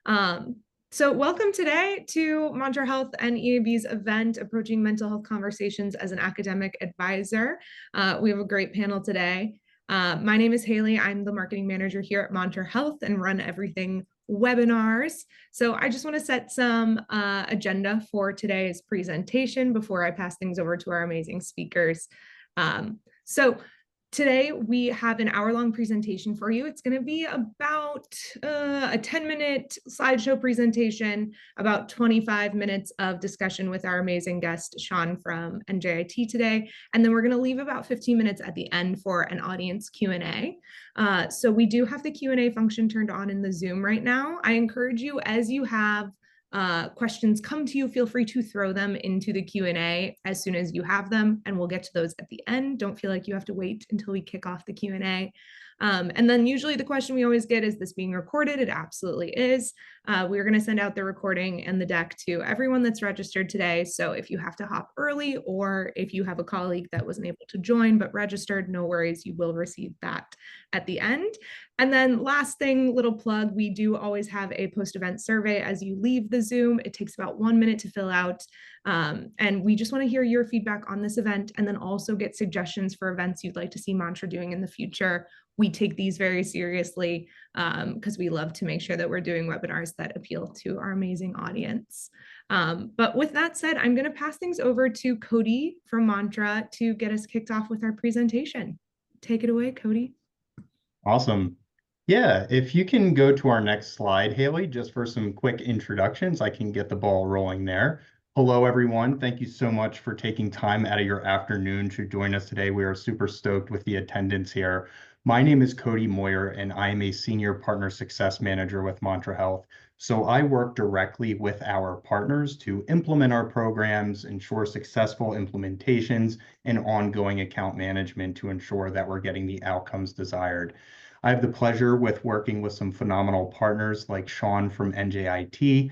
Um, so welcome today to Mantra Health and EAB's event, Approaching Mental Health Conversations as an Academic Advisor. We have a great panel today. My name is Haley. I'm the marketing manager here at Mantra Health and run everything webinars. So I just want to set some agenda for today's presentation before I pass things over to our amazing speakers. So today we have an hour-long presentation for you. It's going to be about a 10-minute slideshow presentation, about 25 minutes of discussion with our amazing guest, Sean from NJIT today. And then we're going to leave about 15 minutes at the end for an audience Q&A. So we do have the Q&A function turned on in the Zoom right now. I encourage you, as you have questions come to you, feel free to throw them into the Q&A as soon as you have them, and we'll get to those at the end. Don't feel like you have to wait until we kick off the Q&A. And then usually the question we always get, is this being recorded? It absolutely is. We're going to send out the recording and the deck to everyone that's registered today. So if you have to hop early, or if you have a colleague that wasn't able to join but registered, no worries, you will receive that at the end. And then last thing, little plug, we do always have a post-event survey as you leave the Zoom. It takes about 1 minute to fill out. And we just want to hear your feedback on this event, and then also get suggestions for events you'd like to see Mantra doing in the future. We take these very seriously because we love to make sure that we're doing webinars that appeal to our amazing audience. But with that said, I'm going to pass things over to Cody from Mantra to get us kicked off with our presentation. Take it away, Cody. Awesome. Yeah, if you can go to our next slide, Haley, just for some quick introductions, I can get the ball rolling there. Hello, everyone. Thank you so much for taking time out of your afternoon to join us today. We are super stoked with the attendance here. My name is Cody Moyer, and I am a Senior Partner Success Manager with Mantra Health. So I work directly with our partners to implement our programs, ensure successful implementations, and ongoing account management to ensure that we're getting the outcomes desired. I have the pleasure with working with some phenomenal partners like Sean from NJIT,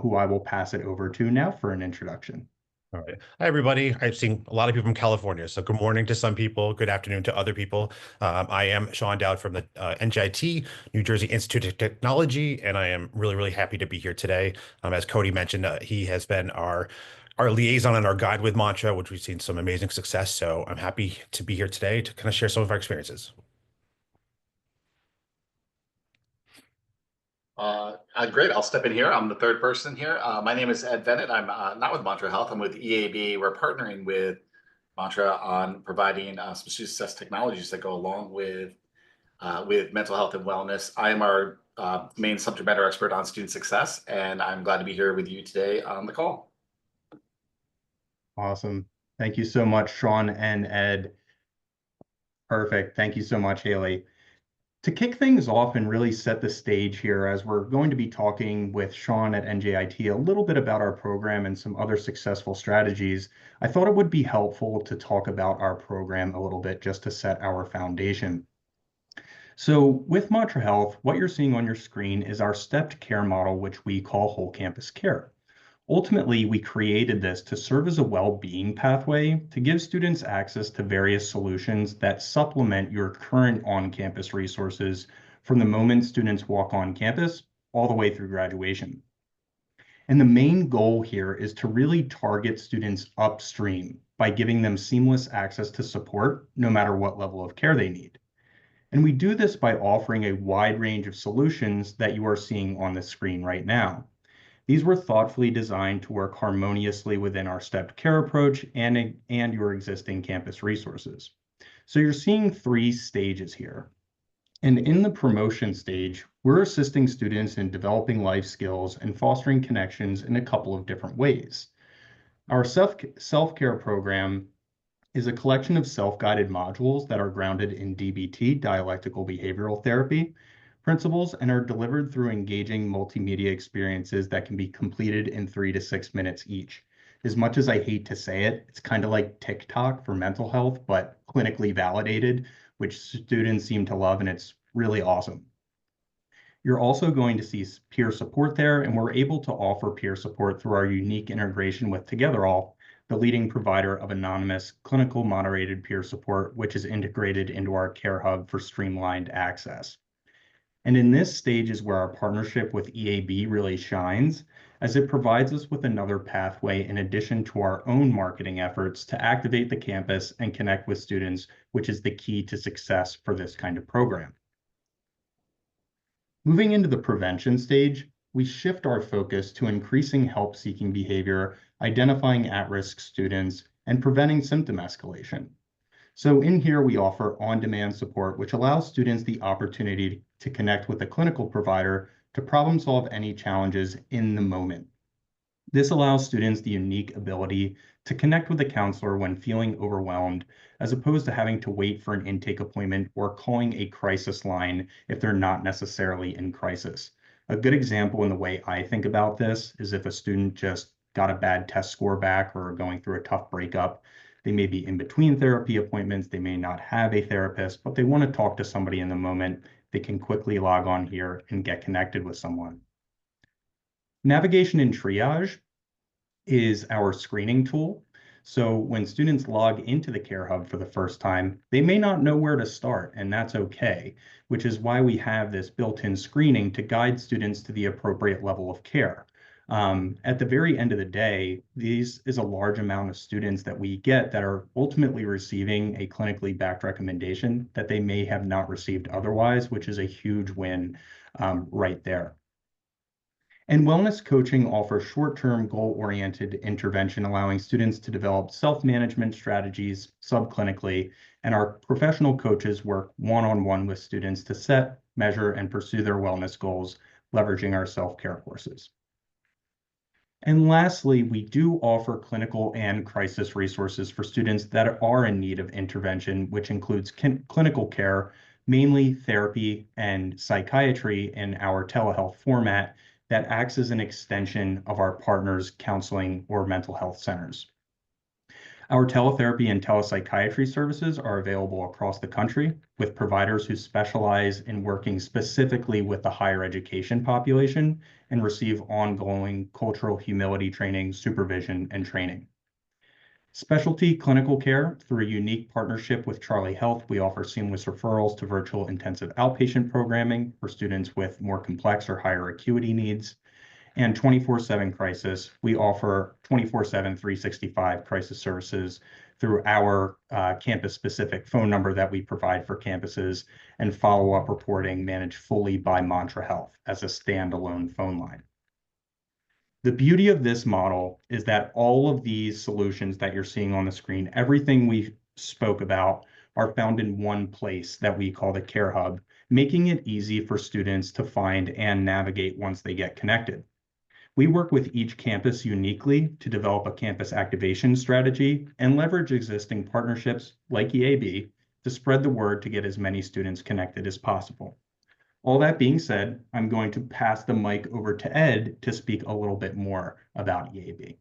who I will pass it over to now for an introduction. All right. Hi, everybody. I've seen a lot of people from California. So good morning to some people, good afternoon to other people. I am Sean Dowd from the NJIT, New Jersey Institute of Technology, and I am really, really happy to be here today. As Cody mentioned, he has been our liaison and our guide with Mantra, which we've seen some amazing success. So I'm happy to be here today to kind of share some of our experiences. Great. I'll step in here. I'm the third person here. My name is Ed Venit. I'm not with Mantra Health. I'm with EAB. We're partnering with Mantra on providing some student success technologies that go along with mental health and wellness. I am our main subject matter expert on student success, and I'm glad to be here with you today on the call. Awesome. Thank you so much, Sean and Ed. Perfect. Thank you so much, Haley. To kick things off and really set the stage here, as we're going to be talking with Sean at NJIT a little bit about our program and some other successful strategies, I thought it would be helpful to talk about our program a little bit just to set our foundation. So with Mantra Health, what you're seeing on your screen is our stepped care model, which we call whole campus care. Ultimately, we created this to serve as a well-being pathway to give students access to various solutions that supplement your current on-campus resources from the moment students walk on campus all the way through graduation. And the main goal here is to really target students upstream by giving them seamless access to support no matter what level of care they need. And we do this by offering a wide range of solutions that you are seeing on the screen right now. These were thoughtfully designed to work harmoniously within our stepped care approach and your existing campus resources. So you're seeing 3 stages here. And in the promotion stage, we're assisting students in developing life skills and fostering connections in a couple of different ways. Our self-care program is a collection of self-guided modules that are grounded in DBT, dialectical behavioral therapy, principles, and are delivered through engaging multimedia experiences that can be completed in 3 to 6 minutes each. As much as I hate to say it, it's kind of like TikTok for mental health, but clinically validated, which students seem to love, and it's really awesome. You're also going to see peer support there, and we're able to offer peer support through our unique integration with TogetherAll, the leading provider of anonymous clinical moderated peer support, which is integrated into our Care Hub for streamlined access. And in this stage is where our partnership with EAB really shines, as it provides us with another pathway in addition to our own marketing efforts to activate the campus and connect with students, which is the key to success for this kind of program. Moving into the prevention stage, we shift our focus to increasing help-seeking behavior, identifying at-risk students, and preventing symptom escalation. So in here, we offer on-demand support, which allows students the opportunity to connect with a clinical provider to problem solve any challenges in the moment. This allows students the unique ability to connect with a counselor when feeling overwhelmed, as opposed to having to wait for an intake appointment or calling a crisis line if they're not necessarily in crisis. A good example in the way I think about this is if a student just got a bad test score back or going through a tough breakup. They may be in between therapy appointments, they may not have a therapist, but they want to talk to somebody in the moment. They can quickly log on here and get connected with someone. Navigation and triage is our screening tool. So when students log into the Care Hub for the first time, they may not know where to start, and that's okay, which is why we have this built-in screening to guide students to the appropriate level of care. At the very end of the day, these is a large amount of students that we get that are ultimately receiving a clinically backed recommendation that they may have not received otherwise, which is a huge win right there. And wellness coaching offers short-term goal-oriented intervention, allowing students to develop self-management strategies subclinically, and our professional coaches work one-on-one with students to set, measure, and pursue their wellness goals, leveraging our self-care courses. And lastly, we do offer clinical and crisis resources for students that are in need of intervention, which includes clinical care, mainly therapy and psychiatry in our telehealth format that acts as an extension of our partners' counseling or mental health centers. Our teletherapy and telepsychiatry services are available across the country with providers who specialize in working specifically with the higher education population and receive ongoing cultural humility training, supervision, and training. Specialty clinical care, through a unique partnership with Charlie Health, we offer seamless referrals to virtual intensive outpatient programming for students with more complex or higher acuity needs. And 24/7 crisis, we offer 24/7, 365 crisis services through our campus-specific phone number that we provide for campuses, and follow-up reporting managed fully by Mantra Health as a standalone phone line. The beauty of this model is that all of these solutions that you're seeing on the screen, everything we spoke about, are found in one place that we call the Care Hub, making it easy for students to find and navigate once they get connected. We work with each campus uniquely to develop a campus activation strategy and leverage existing partnerships like EAB to spread the word to get as many students connected as possible. All that being said, I'm going to pass the mic over to Ed to speak a little bit more about EAB.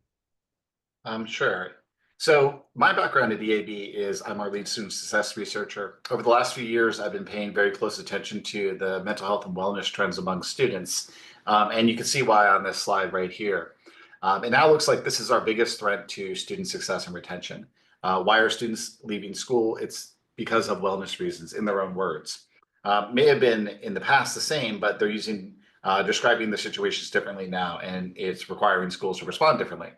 Sure. So my background at EAB is I'm our lead student success researcher. Over the last few years, I've been paying very close attention to the mental health and wellness trends among students. And you can see why on this slide right here. It now looks like this is our biggest threat to student success and retention. Why are students leaving school? It's because of wellness reasons, in their own words. May have been in the past the same, but they're describing the situations differently now, and it's requiring schools to respond differently.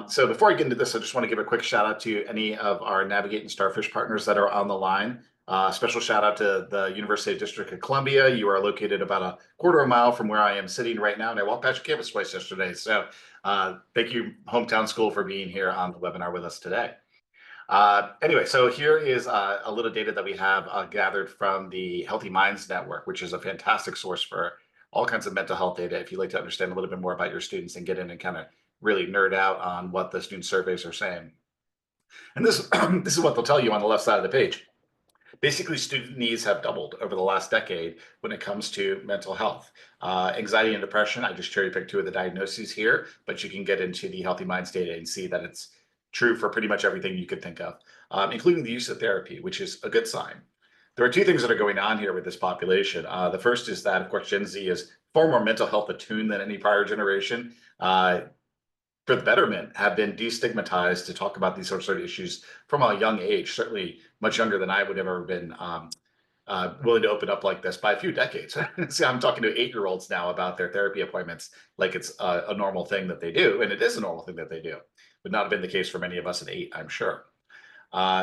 So before I get into this, I just want to give a quick shout out to any of our Navigate and Starfish partners that are on the line. Special shout out to the University District of Columbia. You are located about a quarter of a mile from where I am sitting right now, and I walked past your campus twice yesterday. So thank you, Hometown School, for being here on the webinar with us today. Anyway, so here is a little data that we have gathered from the Healthy Minds Network, which is a fantastic source for all kinds of mental health data. If you'd like to understand a little bit more about your students and get in and kind of really nerd out on what the student surveys are saying. And this, this is what they'll tell you on the left side of the page. Basically, student needs have doubled over the last decade when it comes to mental health. Anxiety and depression, I just cherry picked two of the diagnoses here, but you can get into the Healthy Minds data and see that it's true for pretty much everything you could think of, including the use of therapy, which is a good sign. There are two things that are going on here with this population. The first is that, of course, Gen Z is far more mental health attuned than any prior generation. For the betterment, have been destigmatized to talk about these sorts of issues from a young age, certainly much younger than I would have ever been willing to open up like this by a few decades. See, I'm talking to 8-year-olds now about their therapy appointments like it's a normal thing that they do, and it is a normal thing that they do. Would not have been the case for many of us at 8, I'm sure.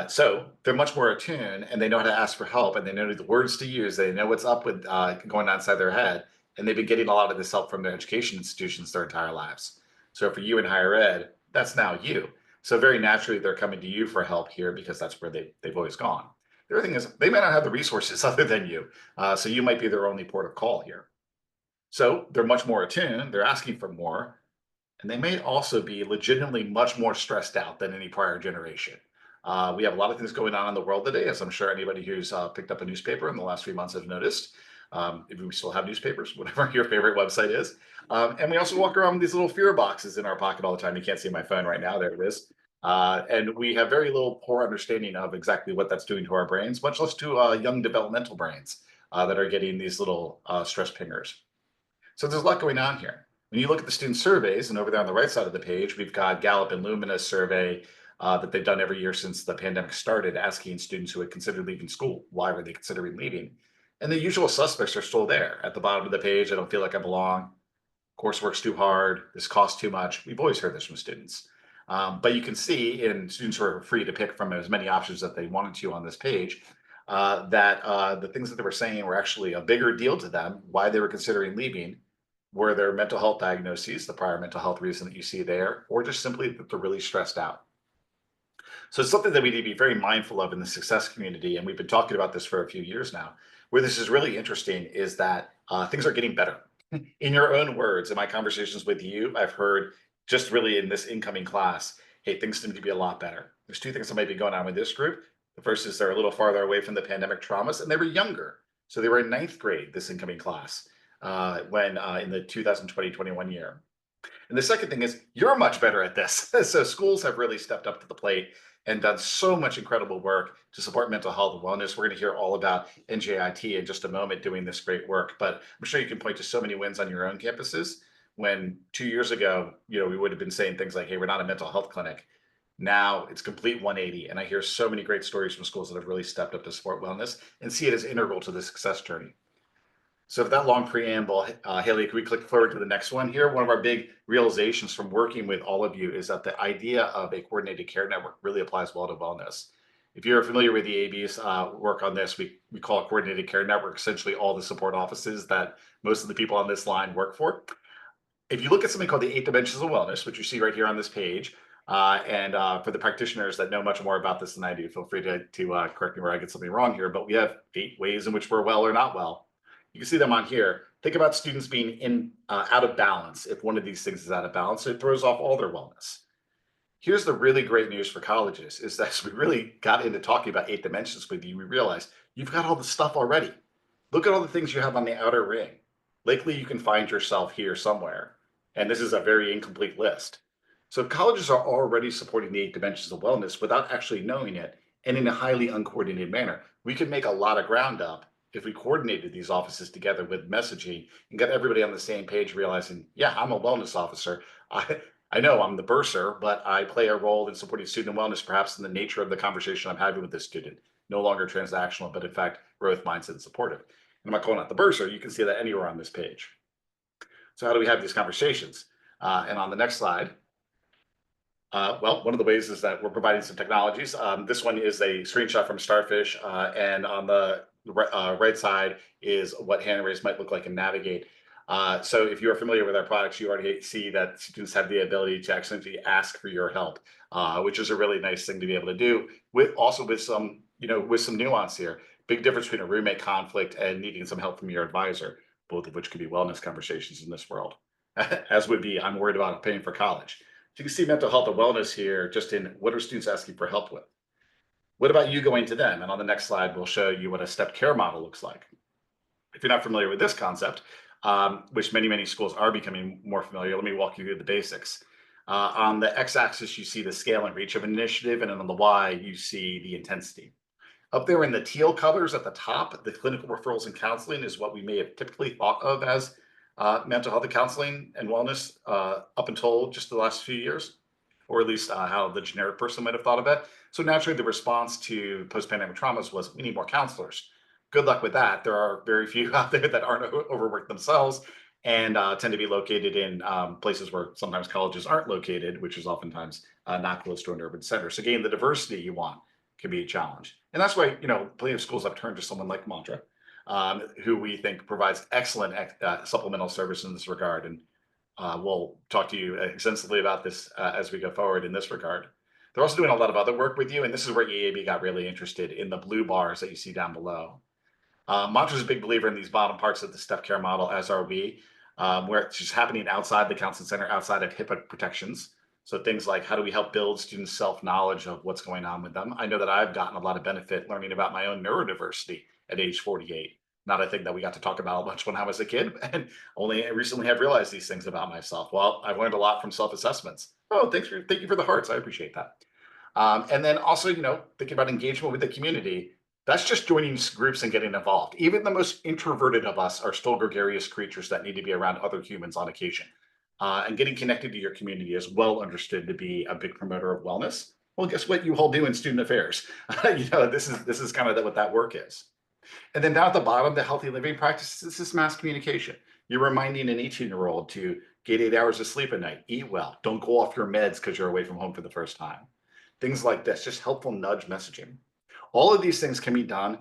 So they're much more attuned, and they know how to ask for help, and they know the words to use. They know what's up with going on inside their head, and they've been getting a lot of this help from their education institutions their entire lives. So for you in higher ed, that's now you. So very naturally, they're coming to you for help here because that's where they've always gone. The other thing is they may not have the resources other than you, so you might be their only port of call here. So they're much more attuned. They're asking for more, and they may also be legitimately much more stressed out than any prior generation. We have a lot of things going on in the world today, as I'm sure anybody who's picked up a newspaper in the last few months have noticed. If we still have newspapers, whatever your favorite website is. And we also walk around with these little fear boxes in our pocket all the time. You can't see my phone right now. There it is. And we have very little poor understanding of exactly what that's doing to our brains, much less to young developmental brains that are getting these little stress pingers. So there's a lot going on here. When you look at the student surveys, and over there on the right side of the page, we've got Gallup and Lumina's survey that they've done every year since the pandemic started, asking students who had considered leaving school, why were they considering leaving? And the usual suspects are still there. At the bottom of the page, I don't feel like I belong. Coursework's too hard. This costs too much. We've always heard this from students. But you can see, and students were free to pick from as many options that they wanted to on this page, that the things that they were saying were actually a bigger deal to them, why they were considering leaving, were their mental health diagnoses, the prior mental health reason that you see there, or just simply that they're really stressed out. So it's something that we need to be very mindful of in the success community. And we've been talking about this for a few years now. Where this is really interesting is that things are getting better. In your own words, in my conversations with you, I've heard just really in this incoming class, hey, things seem to be a lot better. There's two things that might be going on with this group. The first is they're a little farther away from the pandemic traumas, and they were younger. So they were in 9th grade, this incoming class, when in the 2020-21 year. And the second thing is you're much better at this. So schools have really stepped up to the plate and done so much incredible work to support mental health and wellness. We're going to hear all about NJIT in just a moment doing this great work, but I'm sure you can point to so many wins on your own campuses when 2 years ago, we would have been saying things like, hey, we're not a mental health clinic. Now it's complete 180. And I hear so many great stories from schools that have really stepped up to support wellness and see it as integral to the success journey. So with that long preamble, Haley, can we click forward to the next one here? One of our big realizations from working with all of you is that the idea of a coordinated care network really applies well to wellness. If you're familiar with the AB's work on this, we call it coordinated care network, essentially all the support offices that most of the people on this line work for. If you look at something called the 8 dimensions of wellness, which you see right here on this page, and for the practitioners that know much more about this than I do, feel free to correct me where I get something wrong here, but we have 8 ways in which we're well or not well. You can see them on here. Think about students being out of balance. If one of these things is out of balance, it throws off all their wellness. Here's the really great news for colleges is that as we really got into talking about 8 dimensions with you, we realized you've got all the stuff already. Look at all the things you have on the outer ring. Likely you can find yourself here somewhere. And this is a very incomplete list. So colleges are already supporting the 8 dimensions of wellness without actually knowing it and in a highly uncoordinated manner. We could make a lot of ground up if we coordinated these offices together with messaging and got everybody on the same page realizing, yeah, I'm a wellness officer. I know I'm the bursar, but I play a role in supporting student wellness, perhaps in the nature of the conversation I'm having with this student. No longer transactional, but in fact, growth mindset and supportive. And I'm not calling out the bursar. You can see that anywhere on this page. So how do we have these conversations? And on the next slide, well, one of the ways is that we're providing some technologies. This one is a screenshot from Starfish, and on the right side is what hand raise might look like in Navigate. So if you're familiar with our products, you already see that students have the ability to actually ask for your help, which is a really nice thing to be able to do. With some, with some nuance here. Big difference between a roommate conflict and needing some help from your advisor, both of which could be wellness conversations in this world, as would be I'm worried about paying for college. So you can see mental health and wellness here, just in what are students asking for help with? What about you going to them? And on the next slide, we'll show you what a step care model looks like. If you're not familiar with this concept, which many schools are becoming more familiar, let me walk you through the basics. On the x-axis, you see the scale and reach of an initiative, and on the y, you see the intensity. Up there in the teal colors at the top, the clinical referrals and counseling is what we may have typically thought of as mental health and counseling and wellness up until just the last few years, or at least how the generic person might have thought of it. So naturally, the response to post-pandemic traumas was we need more counselors. good luck with that. There are very few out there that aren't overworked themselves and tend to be located in places where sometimes colleges aren't located, which is oftentimes not close to an urban center. So getting the diversity you want can be a challenge. And that's why, plenty of schools have turned to someone like Mantra, who we think provides excellent supplemental service in this regard. And we'll talk to you extensively about this as we go forward in this regard. They're also doing a lot of other work with you, and this is where EAB got really interested in the blue bars that you see down below. Mantra's a big believer in these bottom parts of the step care model, as are we, where it's just happening outside the counseling center, outside of HIPAA protections. So things like, how do we help build students' self-knowledge of what's going on with them? I know that I've gotten a lot of benefit learning about my own neurodiversity at age 48. Not a thing that we got to talk about much when I was a kid, and only recently have realized these things about myself. Well, I've learned a lot from self-assessments. Oh, thank you for the hearts. I appreciate that. And then also, thinking about engagement with the community. That's just joining groups and getting involved. Even the most introverted of us are still gregarious creatures that need to be around other humans on occasion. And getting connected to your community is well understood to be a big promoter of wellness. Well, guess what you all do in student affairs? This is kind of what that work is. And then down at the bottom, the healthy living practices, this is mass communication. You're reminding an 18-year-old to get 8 hours of sleep at night, eat well, don't go off your meds because you're away from home for the first time. Things like this, just helpful nudge messaging. All of these things can be done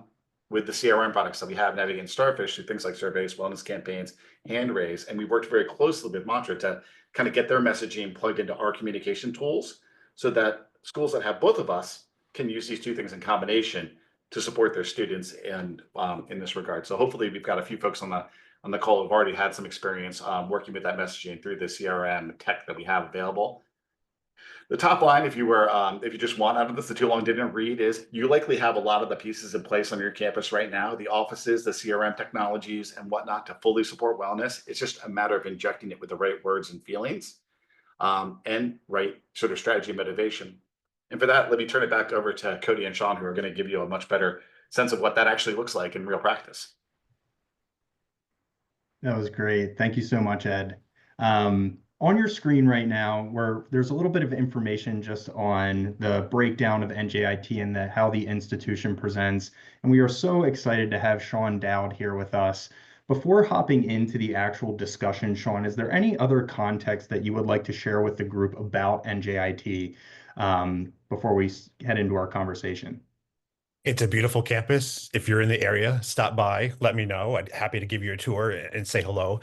with the CRM products that we have, Navigate and Starfish, through things like surveys, wellness campaigns, hand raise. And we worked very closely with Mantra to kind of get their messaging plugged into our communication tools so that schools that have both of us can use these two things in combination to support their students and in this regard. So hopefully we've got a few folks on the call who've already had some experience working with that messaging through the CRM tech that we have available. The top line, if you just want out of this, the too long didn't read, is you likely have a lot of the pieces in place on your campus right now, the offices, the CRM technologies and whatnot to fully support wellness. It's just a matter of injecting it with the right words and feelings and right sort of strategy and motivation. And for that, let me turn it back over to Cody and Sean, who are going to give you a much better sense of what that actually looks like in real practice. That was great. Thank you so much, Ed. On your screen right now, where there's a little bit of information just on the breakdown of NJIT and how the institution presents. And we are so excited to have Sean Dowd here with us. Before hopping into the actual discussion, Sean, is there any other context that you would like to share with the group about NJIT before we head into our conversation? It's a beautiful campus. If you're in the area, stop by, let me know. I'd happy to give you a tour and say hello.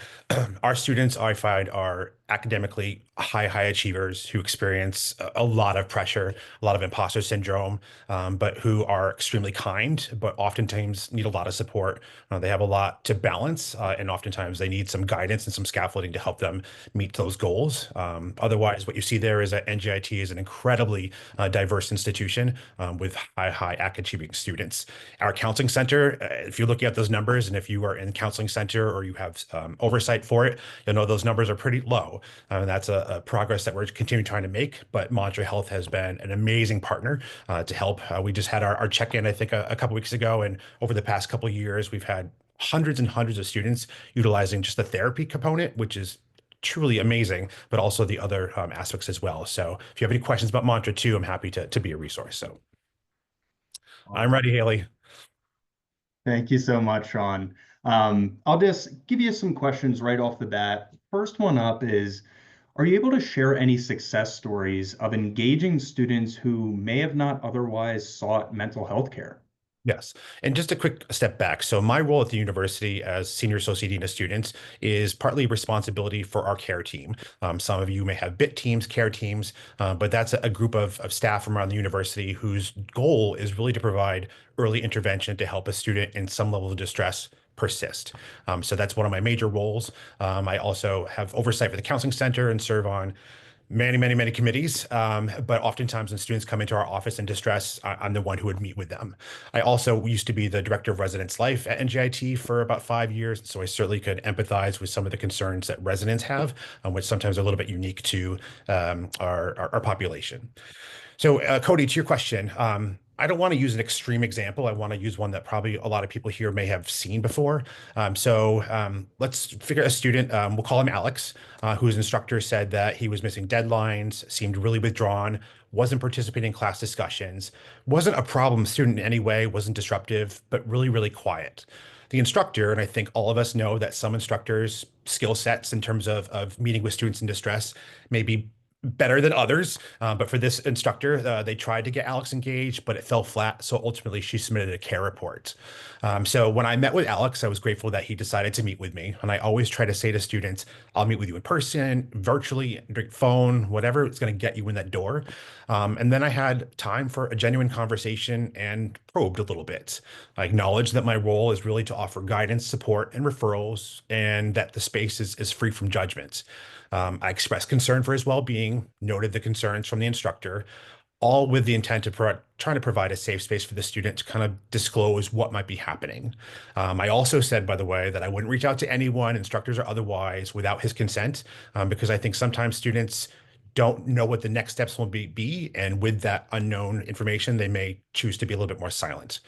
Our students, I find, are academically high achievers who experience a lot of pressure, a lot of imposter syndrome, but who are extremely kind, but oftentimes need a lot of support. They have a lot to balance, and oftentimes they need some guidance and some scaffolding to help them meet those goals. Otherwise, what you see there is that NJIT is an incredibly diverse institution with high achieving students. Our counseling center, if you're looking at those numbers, and if you are in counseling center or you have oversight for it, you'll know those numbers are pretty low. That's a progress that we're continuing trying to make, but Mantra Health has been an amazing partner to help. We just had our check-in, I think, a couple weeks ago, and over the past couple of years, we've had hundreds and hundreds of students utilizing just the therapy component, which is truly amazing, but also the other aspects as well. So if you have any questions about Mantra too, I'm happy to be a resource. So I'm ready, Haley. Thank you so much, Sean. I'll just give you some questions right off the bat. First one up is, are you able to share any success stories of engaging students who may have not otherwise sought mental health care? Yes. And just a quick step back. So my role at the university as senior associate dean of students is partly responsibility for our care team. Some of you may have BIT teams, care teams, but that's a group of staff from around the university whose goal is really to provide early intervention to help a student in some level of distress persist. So that's one of my major roles. I also have oversight for the counseling center and serve on many committees, but oftentimes when students come into our office in distress, I'm the one who would meet with them. I also used to be the director of residence life at NJIT for about 5 years, so I certainly could empathize with some of the concerns that residents have, which sometimes are a little bit unique to our population. So Cody, to your question, I don't want to use an extreme example. I want to use one that probably a lot of people here may have seen before. Let's figure a student, we'll call him Alex, whose instructor said that he was missing deadlines, seemed really withdrawn, wasn't participating in class discussions, wasn't a problem student in any way, wasn't disruptive, but really, really quiet. The instructor, and I think all of us know that some instructors' skill sets in terms of meeting with students in distress may be better than others. But for this instructor, they tried to get Alex engaged, but it fell flat. So ultimately, she submitted a care report. So when I met with Alex, I was grateful that he decided to meet with me. And I always try to say to students, I'll meet with you in person, virtually, phone, whatever it's going to get you in that door. And then I had time for a genuine conversation and probed a little bit. I acknowledged that my role is really to offer guidance, support, and referrals, and that the space is free from judgment. I expressed concern for his well-being, noted the concerns from the instructor, all with the intent of trying to provide a safe space for the student to kind of disclose what might be happening. I also said, by the way, that I wouldn't reach out to anyone, instructors or otherwise, without his consent, because I think sometimes students don't know what the next steps will be, and with that unknown information, they may choose to be a little bit more silent.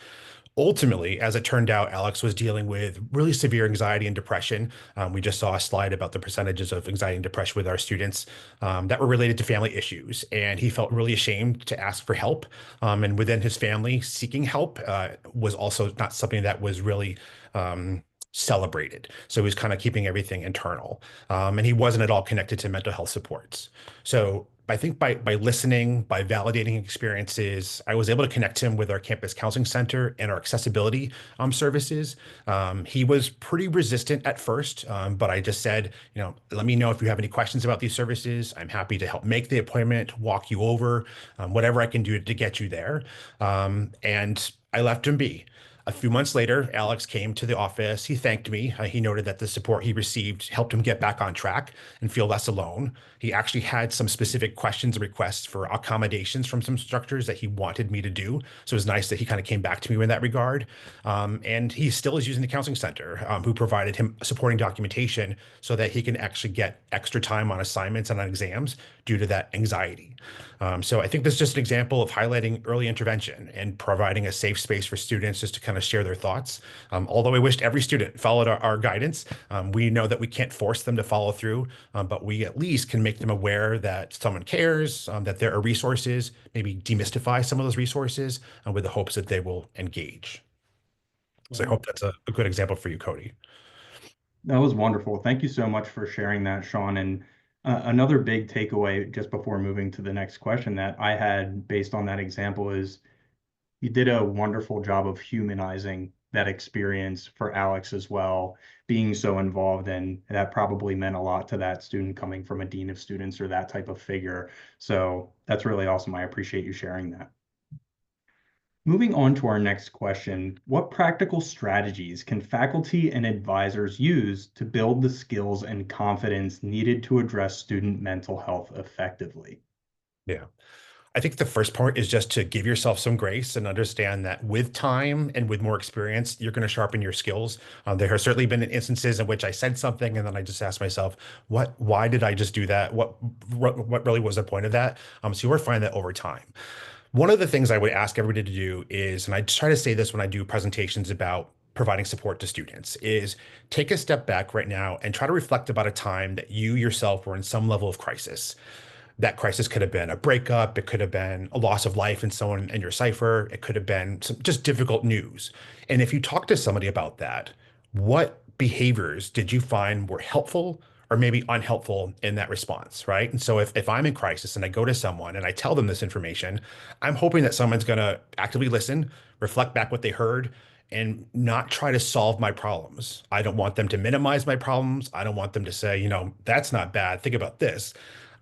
Ultimately, as it turned out, Alex was dealing with really severe anxiety and depression. We just saw a slide about the percentages of anxiety and depression with our students that were related to family issues. And he felt really ashamed to ask for help. And within his family, seeking help was also not something that was really celebrated. So he was kind of keeping everything internal. And he wasn't at all connected to mental health supports. So I think by listening, by validating experiences, I was able to connect him with our campus counseling center and our accessibility services. He was pretty resistant at first, but I just said, let me know if you have any questions about these services. I'm happy to help make the appointment, walk you over, whatever I can do to get you there. And I left him be. A few months later, Alex came to the office. He thanked me. He noted that the support he received helped him get back on track and feel less alone. He actually had some specific questions and requests for accommodations from some instructors that he wanted me to do. So it was nice that he kind of came back to me in that regard. And he still is using the counseling center, who provided him supporting documentation so that he can actually get extra time on assignments and on exams due to that anxiety. So I think this is just an example of highlighting early intervention and providing a safe space for students just to kind of share their thoughts. Although I wished every student followed our guidance, we know that we can't force them to follow through, but we at least can make them aware that someone cares, that there are resources, maybe demystify some of those resources with the hopes that they will engage. So I hope that's a good example for you, Cody. That was wonderful. Thank you so much for sharing that, Sean. And another big takeaway just before moving to the next question that I had based on that example is you did a wonderful job of humanizing that experience for Alex as well, being so involved, and that probably meant a lot to that student coming from a dean of students or that type of figure. So that's really awesome. I appreciate you sharing that. Moving on to our next question, what practical strategies can faculty and advisors use to build the skills and confidence needed to address student mental health effectively? Yeah. I think the first part is just to give yourself some grace and understand that with time and with more experience, you're going to sharpen your skills. There have certainly been instances in which I said something and then I just asked myself, why did I just do that? What really was the point of that? So you'll find that over time. One of the things I would ask everybody to do is, and I try to say this when I do presentations about providing support to students, is take a step back right now and try to reflect about a time that you yourself were in some level of crisis. That crisis could have been a breakup. It could have been a loss of life in someone in your cipher. It could have been some just difficult news. And if you talk to somebody about that, what behaviors did you find were helpful or maybe unhelpful in that response, right? And so if I'm in crisis and I go to someone and I tell them this information, I'm hoping that someone's going to actively listen, reflect back what they heard, and not try to solve my problems. I don't want them to minimize my problems. I don't want them to say, that's not bad. Think about this.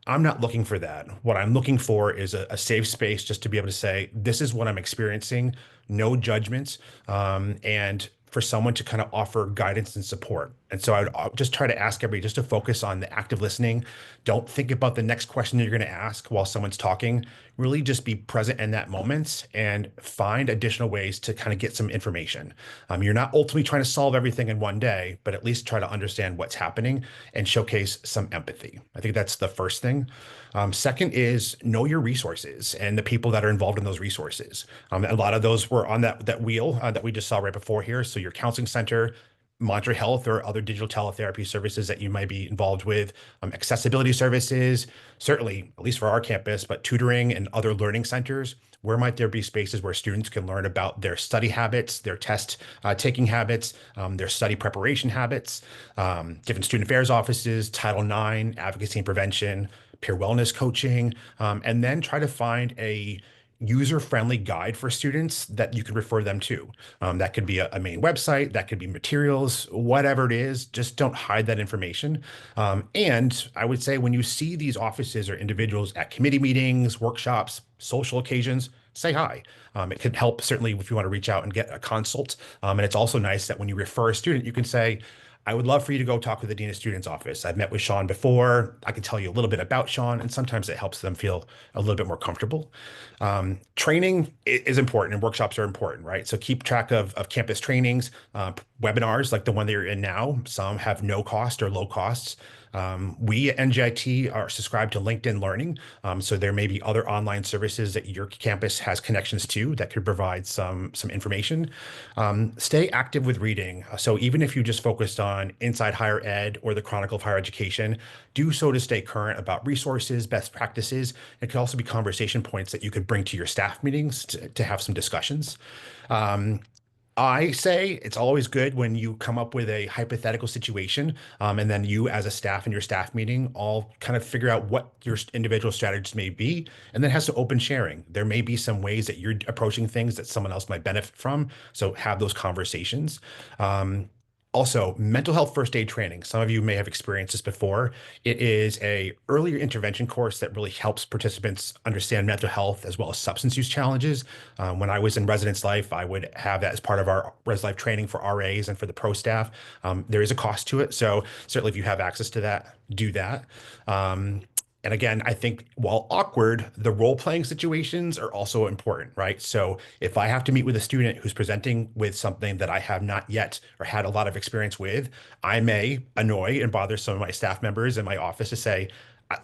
I'm not looking for that. What I'm looking for is a safe space just to be able to say, this is what I'm experiencing, no judgments, and for someone to kind of offer guidance and support. And so I'll just try to ask everybody just to focus on the active listening. Don't think about the next question you're going to ask while someone's talking. Really just be present in that moment and find additional ways to kind of get some information. You're not ultimately trying to solve everything in one day, but at least try to understand what's happening and showcase some empathy. I think that's the first thing. Second is know your resources and the people that are involved in those resources. A lot of those were on that wheel that we just saw right before here. So your counseling center, Montre Health, or other digital teletherapy services that you might be involved with, accessibility services, certainly, at least for our campus, but tutoring and other learning centers. Where might there be spaces where students can learn about their study habits, their test taking habits, their study preparation habits, different student affairs offices, Title IX, advocacy and prevention, peer wellness coaching, and then try to find a user-friendly guide for students that you can refer them to. That could be a main website, that could be materials, whatever it is, just don't hide that information. And I would say when you see these offices or individuals at committee meetings, workshops, social occasions, say hi. It can help certainly if you want to reach out and get a consult. And it's also nice that when you refer a student, you can say, I would love for you to go talk with the Dean of Students office. I've met with Sean before. I can tell you a little bit about Sean, and sometimes it helps them feel a little bit more comfortable. Training is important and workshops are important, right? So keep track of campus trainings, webinars like the one that you're in now. Some have no cost or low costs. We at NGIT are subscribed to LinkedIn Learning. So there may be other online services that your campus has connections to that could provide some information. Stay active with reading. So even if you just focused on Inside Higher Ed or the Chronicle of Higher Education, do so to stay current about resources, best practices. It could also be conversation points that you could bring to your staff meetings to have some discussions. I say it's always good when you come up with a hypothetical situation, and then you as a staff in your staff meeting all kind of figure out what your individual strategies may be, and then has to open sharing. There may be some ways that you're approaching things that someone else might benefit from, so have those conversations. Also, mental health first aid training. Some of you may have experienced this before. It is a earlier intervention course that really helps participants understand mental health as well as substance use challenges. When I was in residence life, I would have that as part of our res life training for RAs and for the pro staff. There is a cost to it. So certainly if you have access to that, do that. And again, I think while awkward, the role-playing situations are also important, right? So if I have to meet with a student who's presenting with something that I have not yet or had a lot of experience with, I may annoy and bother some of my staff members in my office to say,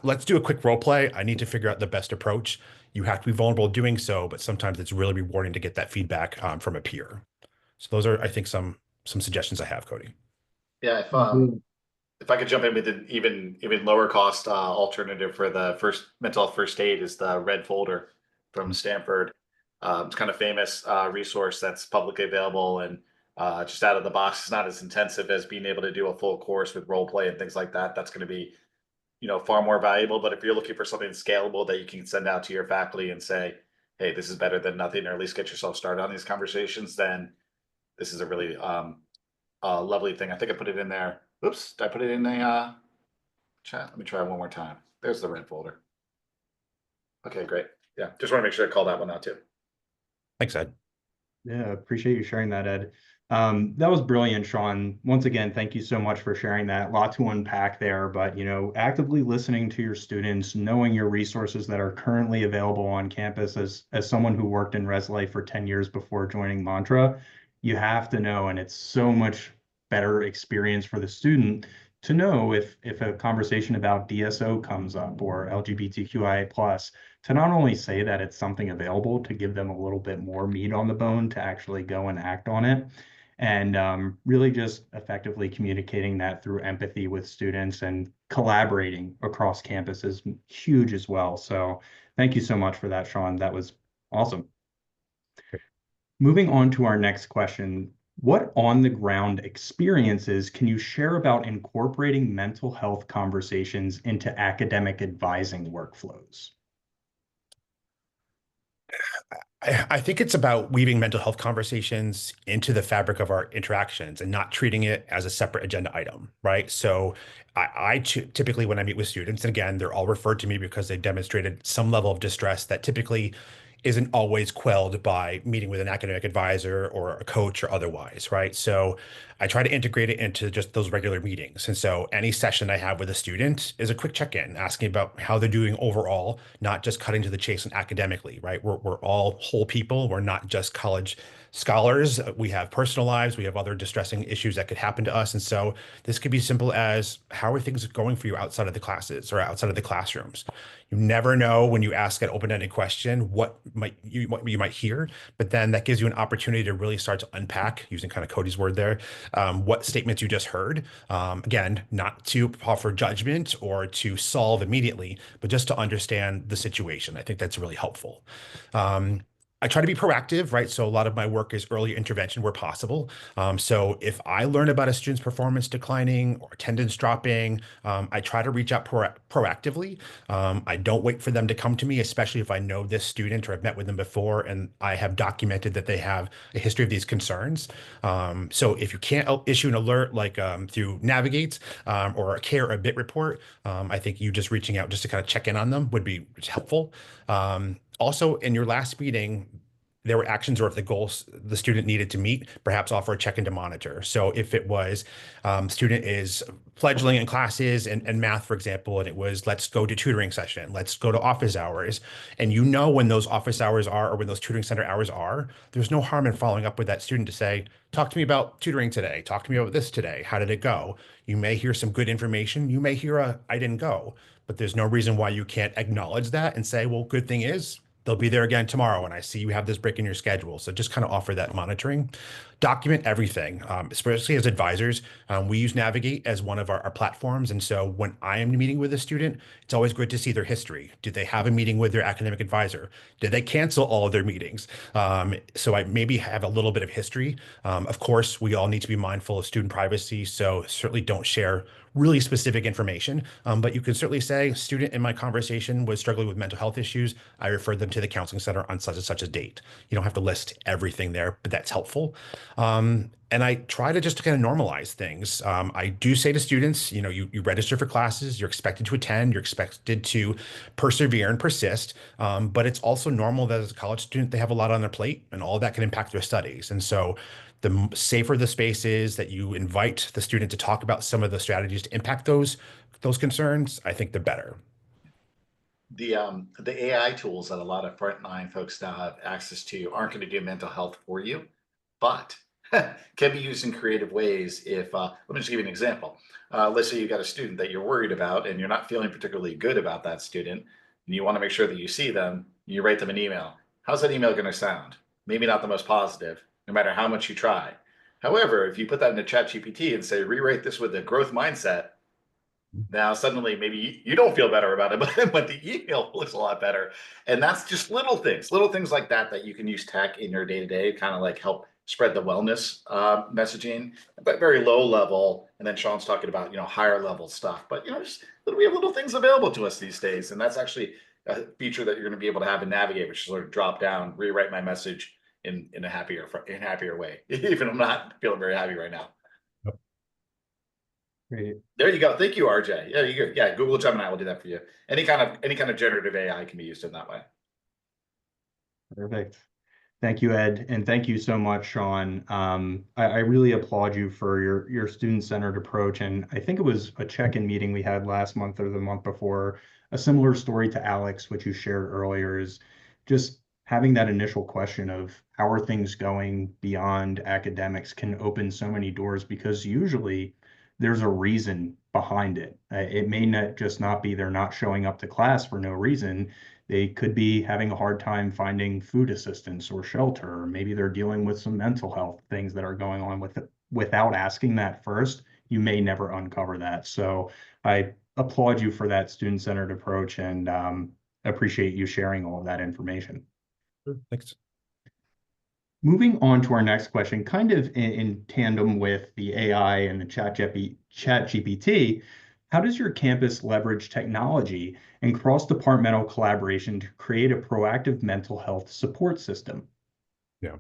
let's do a quick role play. I need to figure out the best approach. You have to be vulnerable doing so, but sometimes it's really rewarding to get that feedback from a peer. So those are, I think, some suggestions I have, Cody. Yeah, if I could jump in with an even lower cost alternative for the first mental health first aid is the Red Folder from Stanford. It's kind of famous resource that's publicly available and just out of the box. It's not as intensive as being able to do a full course with role play and things like that. That's going to be, far more valuable. But if you're looking for something scalable that you can send out to your faculty and say, hey, this is better than nothing, or at least get yourself started on these conversations, then this is a really lovely thing. I think I put it in there. Oops, did I put it in a chat? Let me try one more time. There's the Red Folder. Okay, great. Yeah, just want to make sure I call that one out too. Thanks, Ed. Yeah, appreciate you sharing that, Ed. That was brilliant, Sean. Once again, thank you so much for sharing that. A lot to unpack there, but actively listening to your students, knowing your resources that are currently available on campus. As someone who worked in Res Life for 10 years before joining Mantra, you have to know, and it's so much better experience for the student to know if a conversation about DSO comes up or LGBTQIA+, to not only say that it's something available, to give them a little bit more meat on the bone to actually go and act on it. And really just effectively communicating that through empathy with students and collaborating across campus is huge as well. So thank you so much for that, Sean. That was awesome. Moving on to our next question. What on-the-ground experiences can you share about incorporating mental health conversations into academic advising workflows? I think it's about weaving mental health conversations into the fabric of our interactions and not treating it as a separate agenda item, right? So I typically, when I meet with students, and again, they're all referred to me because they've demonstrated some level of distress that typically isn't always quelled by meeting with an academic advisor or a coach or otherwise, right? So I try to integrate it into just those regular meetings. And so any session I have with a student is a quick check-in, asking about how they're doing overall, not just cutting to the chase and academically, right? We're all whole people. We're not just college scholars. We have personal lives. We have other distressing issues that could happen to us. And so this could be simple as, how are things going for you outside of the classes or outside of the classrooms? You never know when you ask an open-ended question what you might hear, but then that gives you an opportunity to really start to unpack, using kind of Cody's word there, what statements you just heard. Again, not to offer judgment or to solve immediately, but just to understand the situation. I think that's really helpful. I try to be proactive, right? So a lot of my work is early intervention where possible. So if I learn about a student's performance declining or attendance dropping, I try to reach out proactively. I don't wait for them to come to me, especially if I know this student or I've met with them before and I have documented that they have a history of these concerns. So if you can't issue an alert like through Navigate or a care or a bit report, I think you just reaching out just to kind of check in on them would be helpful. Also, in your last meeting, there were actions or if the goals the student needed to meet, perhaps offer a check-in to monitor. So if it was student is fledgling in classes and math, for example, and it was, let's go to tutoring session, let's go to office hours. And you know when those office hours are or when those tutoring center hours are, there's no harm in following up with that student to say, talk to me about tutoring today. Talk to me about this today. How did it go? You may hear some good information. You may hear I didn't go, but there's no reason why you can't acknowledge that and say, well, good thing is, they'll be there again tomorrow, and I see you have this break in your schedule. So just kind of offer that monitoring. Document everything, especially as advisors. We use Navigate as one of our platforms. And so when I am meeting with a student, it's always good to see their history. Did they have a meeting with their academic advisor? Did they cancel all of their meetings? So I maybe have a little bit of history. Of course, we all need to be mindful of student privacy. So certainly don't share really specific information, but you can certainly say, student in my conversation was struggling with mental health issues. I referred them to the counseling center on such and such a date. You don't have to list everything there, but that's helpful. And I try to just kind of normalize things. I do say to students, you register for classes, you're expected to attend, you're expected to persevere and persist. But it's also normal that as a college student, they have a lot on their plate and all that can impact their studies. And so the safer the space is that you invite the student to talk about some of the strategies to impact those concerns, I think the better. The AI tools that a lot of frontline folks now have access to aren't going to do mental health for you, but can be used in creative ways. If let me just give you an example. Let's say you've got a student that you're worried about and you're not feeling particularly good about that student, and you want to make sure that you see them, you write them an email. How's that email going to sound? Maybe not the most positive, no matter how much you try. However, if you put that into ChatGPT and say, rewrite this with a growth mindset, now suddenly maybe you don't feel better about it, but the email looks a lot better. And that's just little things like that you can use tech in your day-to-day, kind of like help spread the wellness messaging, but very low level. And then Sean's talking about, higher level stuff, but just we have little things available to us these days. And that's actually a feature that you're going to be able to have in Navigate, which is sort of drop down, rewrite my message in a happier way, even if I'm not feeling very happy right now. Great. There you go. Thank you, RJ. Yeah, you go. Yeah, Google Gemini will do that for you. Any kind of generative AI can be used in that way. Perfect. Thank you, Ed, and thank you so much, Sean. I really applaud you for your student-centered approach, and I think it was a check-in meeting we had last month or the month before. A similar story to Alex, which you shared earlier, is just having that initial question of how are things going beyond academics can open so many doors, because usually there's a reason behind it. It may not just not be they're not showing up to class for no reason. They could be having a hard time finding food assistance or shelter, or maybe they're dealing with some mental health things that are going on with it. Without asking that first, you may never uncover that. So I applaud you for that student-centered approach and appreciate you sharing all of that information. Sure, thanks. Moving on to our next question, kind of in tandem with the AI and the ChatGPT, how does your campus leverage technology and cross-departmental collaboration to create a proactive mental health support system? Yeah.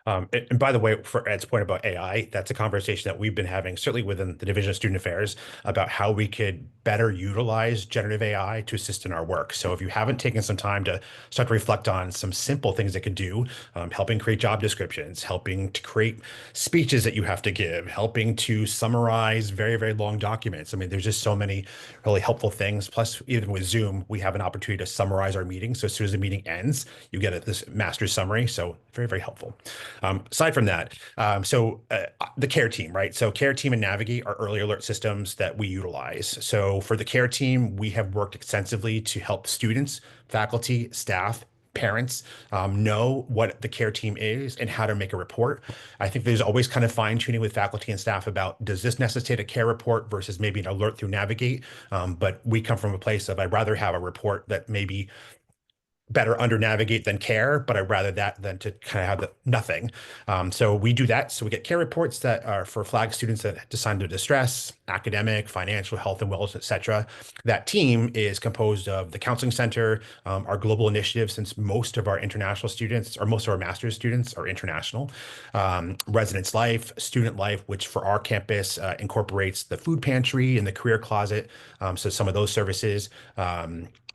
And by the way, for Ed's point about AI, that's a conversation that we've been having, certainly within the Division of Student Affairs, about how we could better utilize generative AI to assist in our work. So if you haven't taken some time to start to reflect on some simple things it could do, helping create job descriptions, helping to create speeches that you have to give, helping to summarize very, very long documents. I mean, there's just so many really helpful things. Plus, even with Zoom, we have an opportunity to summarize our meeting. So as soon as the meeting ends, you get this master summary. So very, very helpful. Aside from that, the care team, right? So care team and Navigate are early alert systems that we utilize. So for the care team, we have worked extensively to help students, faculty, staff, parents know what the care team is and how to make a report. I think there's always kind of fine tuning with faculty and staff about, does this necessitate a care report versus maybe an alert through Navigate? But we come from a place of, I'd rather have a report that maybe better under Navigate than care, but I'd rather that than to kind of have nothing. So we do that. So we get care reports that are for flag students that decide to distress, academic, financial, health and wellness, et cetera. That team is composed of the counseling center, our global initiative, since most of our international students or most of our master's students are international, residence life, student life, which for our campus incorporates the food pantry and the career closet. So some of those services,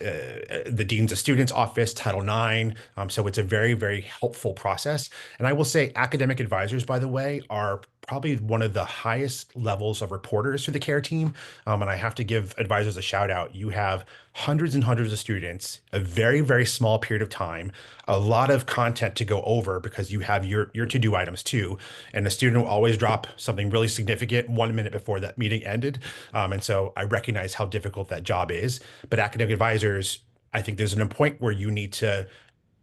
the Deans of Students Office, Title IX. So it's a very, very helpful process. And I will say academic advisors, by the way, are probably one of the highest levels of reporters for the care team. And I have to give advisors a shout out. You have hundreds and hundreds of students, a very, very small period of time, a lot of content to go over because you have your to-do items too. And the student will always drop something really significant 1 minute before that meeting ended. And so I recognize how difficult that job is. But academic advisors, I think there's a point where you need to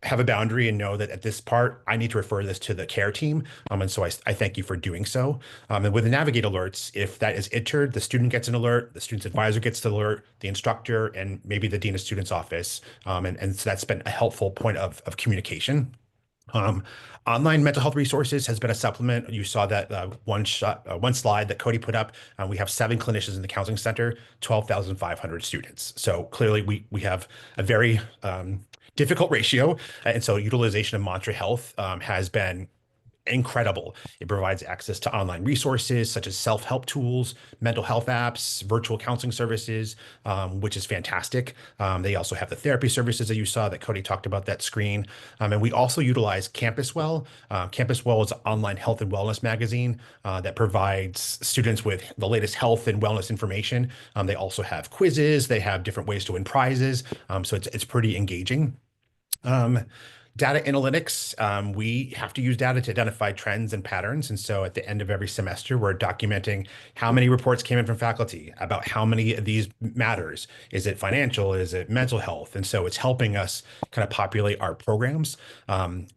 have a boundary and know that at this part, I need to refer this to the care team. And so I thank you for doing so. And with the Navigate alerts, if that is entered, the student gets an alert, the student's advisor gets the alert, the instructor, and maybe the Dean of Students Office. And so that's been a helpful point of communication. Online mental health resources has been a supplement. You saw that one slide that Cody put up. We have 7 clinicians in the counseling center, 12,500 students. So clearly we have a very difficult ratio. And so utilization of Mantra Health has been incredible. It provides access to online resources such as self-help tools, mental health apps, virtual counseling services, which is fantastic. They also have the therapy services that you saw that Cody talked about that screen. And we also utilize Campus Well. Campus Well is an online health and wellness magazine that provides students with the latest health and wellness information. They also have quizzes. They have different ways to win prizes. So it's pretty engaging. Data analytics, we have to use data to identify trends and patterns. And so at the end of every semester, we're documenting how many reports came in from faculty about how many of these matters. Is it financial? Is it mental health? And so it's helping us kind of populate our programs.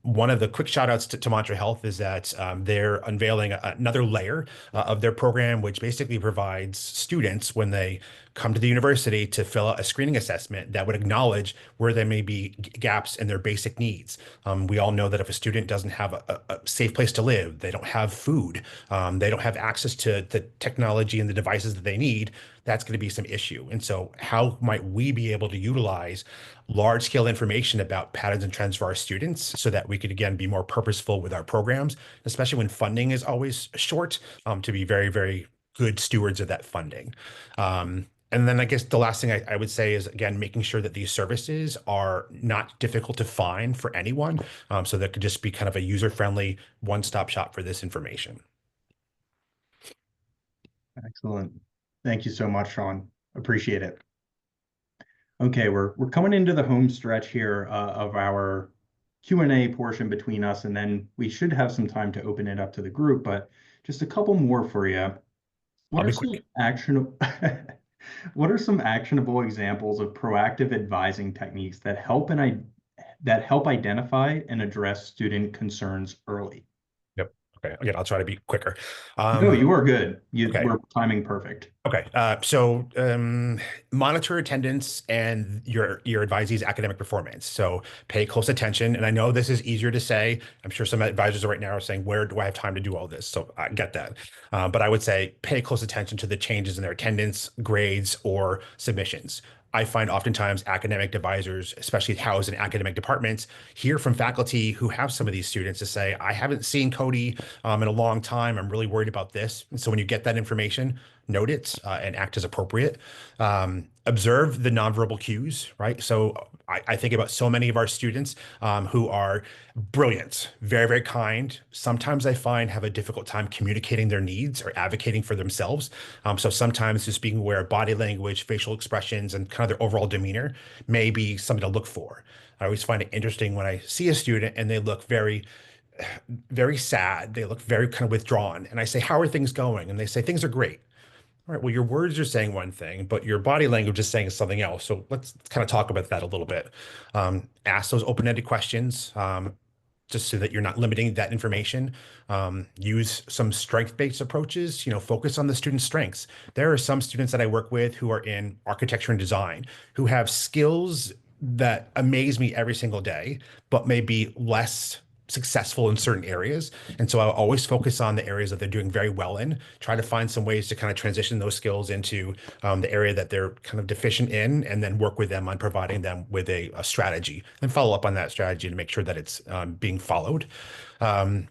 One of the quick shout outs to Mantra Health is that they're unveiling another layer of their program, which basically provides students when they come to the university to fill out a screening assessment that would acknowledge where there may be gaps in their basic needs. We all know that if a student doesn't have a safe place to live, they don't have food, they don't have access to the technology and the devices that they need, that's going to be some issue. And so how might we be able to utilize large scale information about patterns and trends for our students so that we could, again, be more purposeful with our programs, especially when funding is always short, to be very, very good stewards of that funding. And then I guess the last thing I would say is, again, making sure that these services are not difficult to find for anyone. So that could just be kind of a user-friendly one-stop shop for this information. Excellent. Thank you so much, Sean. Appreciate it. Okay, we're coming into the home stretch here of our Q&A portion between us, and then we should have some time to open it up to the group, but just a couple more for you. What are some actionable what are some actionable examples of proactive advising techniques that help identify and address student concerns early? Yep. Okay. Again, I'll try to be quicker. No, you are good. Okay. We're timing perfect. Okay. Monitor attendance and your advisee's academic performance. So pay close attention. And I know this is easier to say. I'm sure some advisors right now are saying, where do I have time to do all this? So I get that. But I would say pay close attention to the changes in their attendance, grades, or submissions. I find oftentimes academic advisors, especially housed in academic departments, hear from faculty who have some of these students to say, I haven't seen Cody in a long time. I'm really worried about this. And so when you get that information, note it and act as appropriate. Observe the nonverbal cues, right? So I think about so many of our students who are brilliant, very, very kind. Sometimes I find have a difficult time communicating their needs or advocating for themselves. So sometimes just being aware of body language, facial expressions, and kind of their overall demeanor may be something to look for. I always find it interesting when I see a student and they look very, very sad. They look very kind of withdrawn. And I say, how are things going? And they say, things are great. All right, well, your words are saying one thing, but your body language is saying something else. So let's kind of talk about that a little bit. Ask those open-ended questions, just so that you're not limiting that information. Use some strength-based approaches, focus on the student's strengths. There are some students that I work with who are in architecture and design who have skills that amaze me every single day, but may be less successful in certain areas. And so I'll always focus on the areas that they're doing very well in, try to find some ways to kind of transition those skills into the area that they're kind of deficient in, and then work with them on providing them with a strategy and follow up on that strategy to make sure that it's being followed. Um,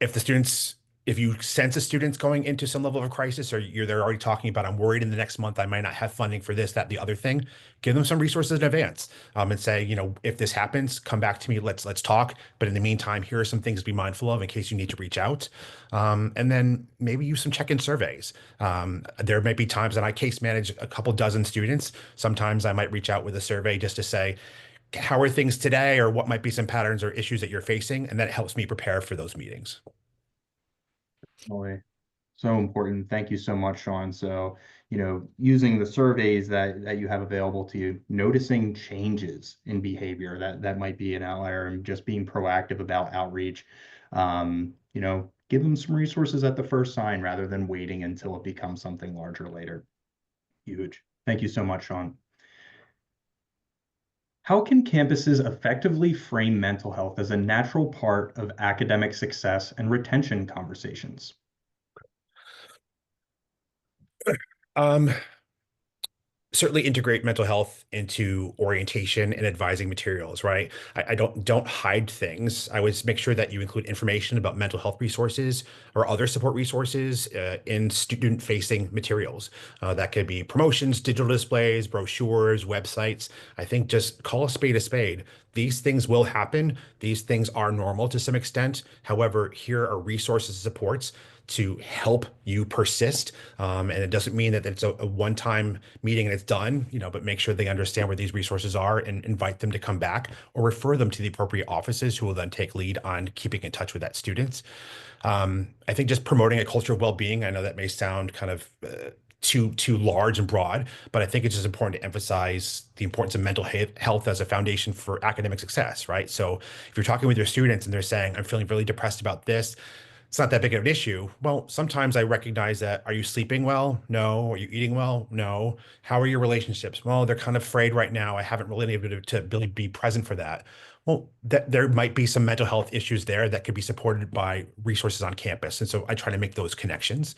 if the students if you sense a student's going into some level of a crisis, or they're already talking about, I'm worried in the next month I might not have funding for this, that, the other thing, give them some resources in advance, and say, if this happens, come back to me. Let's talk. But in the meantime, here are some things to be mindful of in case you need to reach out. And then maybe use some check-in surveys. There may be times that I case manage a couple dozen students. Sometimes I might reach out with a survey just to say, how are things today, or what might be some patterns or issues that you're facing? And that helps me prepare for those meetings. Boy, so important. Thank you so much, Sean. So, using the surveys that you have available to you, noticing changes in behavior that might be an outlier, and just being proactive about outreach. Give them some resources at the first sign rather than waiting until it becomes something larger later. Huge. Thank you so much, Sean. How can campuses effectively frame mental health as a natural part of academic success and retention conversations? Um, Certainly integrate mental health into orientation and advising materials, right? I don't hide things. I always make sure that you include information about mental health resources or other support resources in student-facing materials. That could be promotions, digital displays, brochures, websites. I think just call a spade a spade. These things will happen. These things are normal to some extent. However, here are resources and supports to help you persist. And it doesn't mean that it's a one-time meeting and it's done, but make sure they understand where these resources are and invite them to come back, or refer them to the appropriate offices who will then take lead on keeping in touch with that student. I think just promoting a culture of well-being, I know that may sound kind of too large and broad, but I think it's just important to emphasize the importance of mental health as a foundation for academic success, right? So if you're talking with your students and they're saying, I'm feeling really depressed about this, it's not that big of an issue. Well, sometimes I recognize that. Are you sleeping well? No. Are you eating well? No. How are your relationships? Well, they're kind of frayed right now. I haven't really been able to really be present for that. Well, there might be some mental health issues there that could be supported by resources on campus. And so I try to make those connections.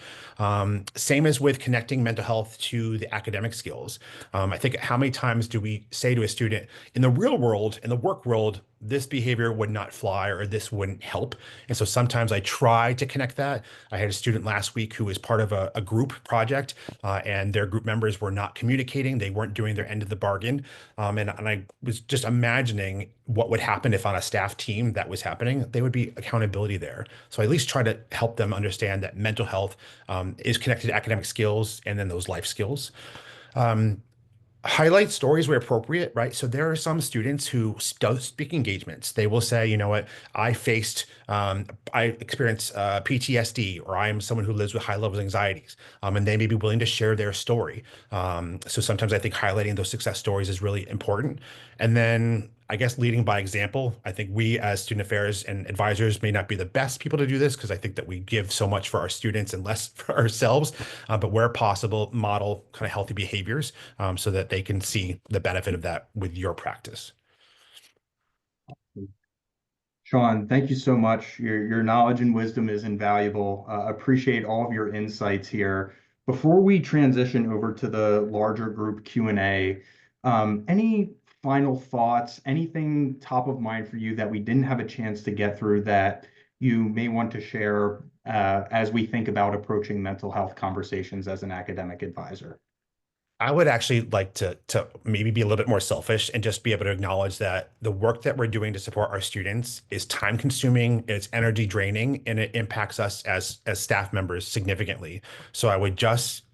Same as with connecting mental health to the academic skills. I think, how many times do we say to a student, in the real world, in the work world, this behavior would not fly, or this wouldn't help? And so sometimes I try to connect that. I had a student last week who was part of a group project, and their group members were not communicating. They weren't doing their end of the bargain. And I was just imagining what would happen if on a staff team that was happening. There would be accountability there. So I at least try to help them understand that mental health is connected to academic skills and then those life skills. Highlight stories where appropriate, right? So there are some students who do speak engagements. They will say, what, I experienced PTSD, or I am someone who lives with high levels of anxieties, and they may be willing to share their story. So sometimes I think highlighting those success stories is really important. And then I guess leading by example. I think we as student affairs and advisors may not be the best people to do this, because I think that we give so much for our students and less for ourselves, but where possible, model kind of healthy behaviors so that they can see the benefit of that with your practice. Sean, thank you so much. Your knowledge and wisdom is invaluable. Appreciate all of your insights here. Before we transition over to the larger group Q&A, any final thoughts, anything top of mind for you that we didn't have a chance to get through that you may want to share as we think about approaching mental health conversations as an academic advisor? I would actually like to maybe be a little bit more selfish and just be able to acknowledge that the work that we're doing to support our students is time consuming, it's energy draining, and it impacts us as staff members significantly. So I would just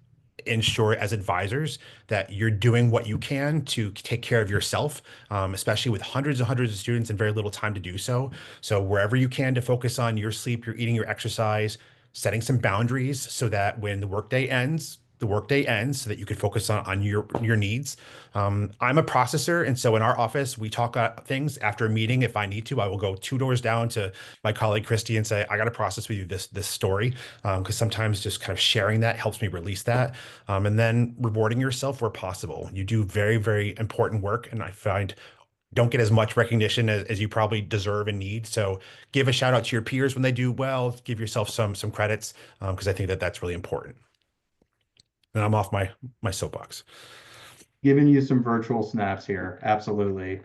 ensure as advisors that you're doing what you can to take care of yourself, especially with hundreds and hundreds of students and very little time to do so. So wherever you can to focus on your sleep, your eating, your exercise, setting some boundaries so that when the workday ends so that you can focus on your needs. I'm a processor, and so in our office, we talk things after a meeting. If I need to, I will go 2 doors down to my colleague Christy and say, I got to process with you this story, because sometimes just kind of sharing that helps me release that. And then rewarding yourself where possible. You do very, very important work, and I find don't get as much recognition as you probably deserve and need. So give a shout out to your peers when they do well. Give yourself some credits, because I think that that's really important. And I'm off my soapbox. Giving you some virtual snaps here. Absolutely.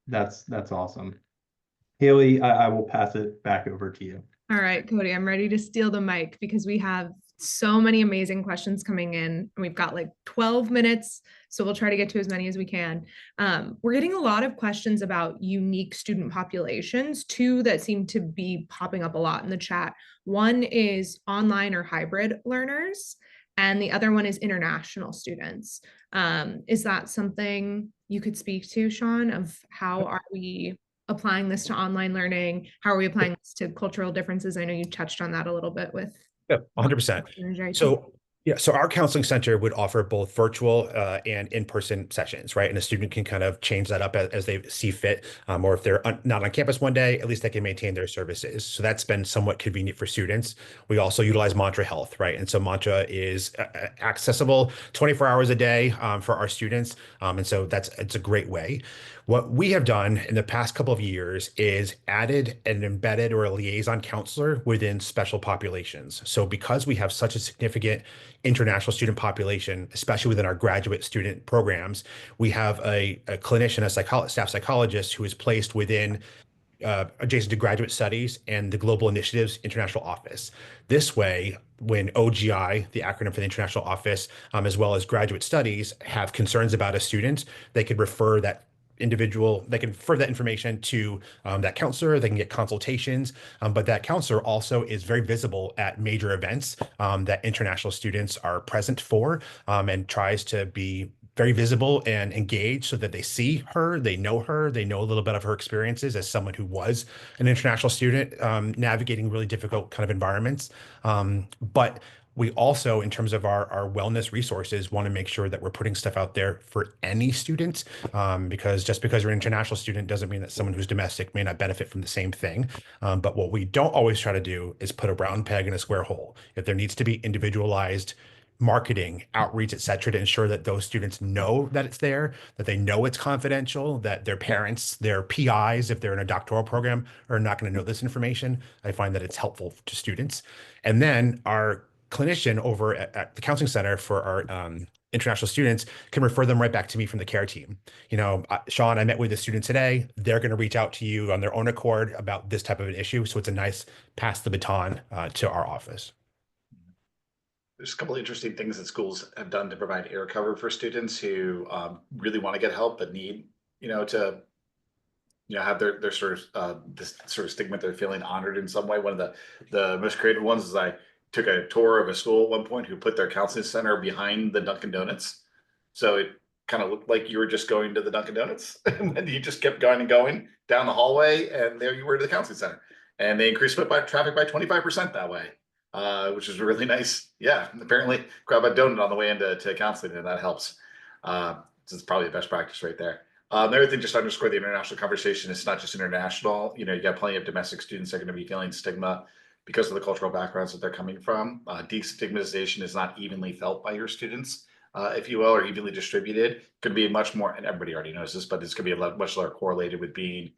That's awesome. Haley, I will pass it back over to you. All right, Cody, I'm ready to steal the mic because we have so many amazing questions coming in, and we've got like 12 minutes, so we'll try to get to as many as we can. We're getting a lot of questions about unique student populations, two that seem to be popping up a lot in the chat. One is online or hybrid learners, and the other one is international students. Is that something you could speak to, Sean, of how are we applying this to online learning? How are we applying this to cultural differences? I know you touched on that a little bit with. Yeah, 100%. So yeah, so our counseling center would offer both virtual and in-person sessions, right? And a student can kind of change that up as they see fit, or if they're not on campus one day, at least they can maintain their services. So that's been somewhat convenient for students. We also utilize Mantra Health, right? And so Mantra is accessible 24 hours a day for our students, and so it's a great way. What we have done in the past couple of years is added an embedded or a liaison counselor within special populations. So because we have such a significant international student population, especially within our graduate student programs, we have a clinician, a staff psychologist who is placed within adjacent to graduate studies and the Global Initiatives International Office. This way, when OGI, the acronym for the International Office, as well as graduate studies, have concerns about a student, they could refer that information to that counselor. They can get consultations, but that counselor also is very visible at major events that international students are present for, and tries to be very visible and engaged so that they see her, they know a little bit of her experiences as someone who was an international student navigating really difficult kind of environments. But we also, in terms of our wellness resources, want to make sure that we're putting stuff out there for any student, because just because you're an international student doesn't mean that someone who's domestic may not benefit from the same thing. But what we don't always try to do is put a round peg in a square hole. If there needs to be individualized marketing, outreach, et cetera, to ensure that those students know that it's there, that they know it's confidential, that their parents, their PIs, if they're in a doctoral program, are not going to know this information. I find that it's helpful to students. And then our clinician over at the counseling center for our international students can refer them right back to me from the care team. Sean, I met with a student today. They're going to reach out to you on their own accord about this type of an issue. So it's a nice pass the baton to our office. There's a couple of interesting things that schools have done to provide air cover for students who really want to get help but need, to, have their sort of this sort of stigma they're feeling honored in some way. One of the most creative ones is I took a tour of a school at one point who put their counseling center behind the Dunkin' Donuts. So it kind of looked like you were just going to the Dunkin' Donuts and then you just kept going and going down the hallway and there you were to the counseling center. And they increased traffic by 25% that way. Which is really nice. Yeah, apparently grab a donut on the way into counseling and that helps. It's probably the best practice right there. Another thing, just to underscore the international conversation, it's not just international. You got plenty of domestic students that are going to be feeling stigma because of the cultural backgrounds that they're coming from. Destigmatization is not evenly felt by your students, if you will, or evenly distributed. Could be much more, and everybody already knows this, but it's going to be much more correlated with being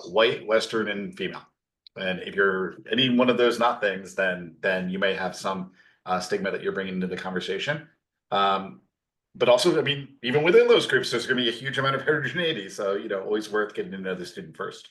white, Western, and female. And if you're any one of those not things, then you may have some stigma that you're bringing into the conversation. But also, I mean, even within those groups, there's going to be a huge amount of heterogeneity. So, always worth getting to know the student first.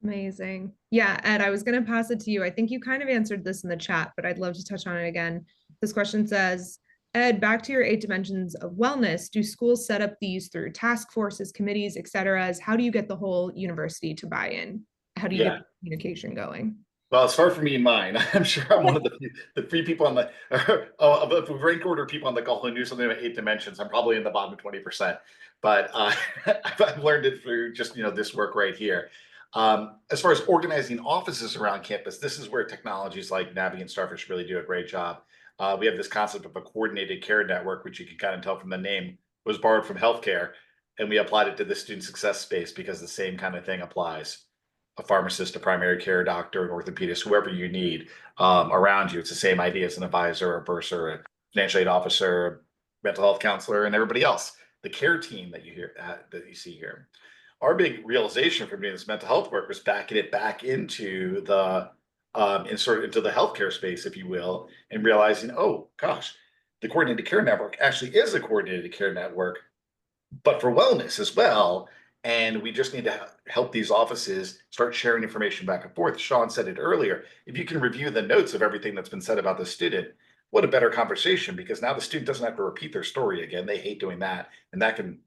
Amazing. Yeah, Ed, I was going to pass it to you. I think you kind of answered this in the chat, but I'd love to touch on it again. This question says, Ed, back to your 8 dimensions of wellness. Do schools set up these through task forces, committees, et cetera? How do you get the whole university to buy in? How do you get the communication going? Well, it's far from me and mine. I'm sure I'm one of the few people on the of the rank order people on the call who knew something about 8 dimensions. I'm probably in the bottom 20%, but I've learned it through just this work right here. As far as organizing offices around campus, this is where technologies like Navi and Starfish really do a great job. We have this concept of a coordinated care network, which you can kind of tell from the name was borrowed from healthcare, and we applied it to the student success space because the same kind of thing applies. A pharmacist, a primary care doctor, an orthopedist, whoever you need around you. It's the same idea as an advisor, a bursar, a financial aid officer, a mental health counselor, and everybody else. The care team that you hear that you see here. Our big realization from doing this mental health work was backing it back into the into the healthcare space, if you will, and realizing, oh gosh, the coordinated care network actually is a coordinated care network, but for wellness as well. And we just need to help these offices start sharing information back and forth. Sean said it earlier. If you can review the notes of everything that's been said about the student, what a better conversation, because now the student doesn't have to repeat their story again. They hate doing that. And that can,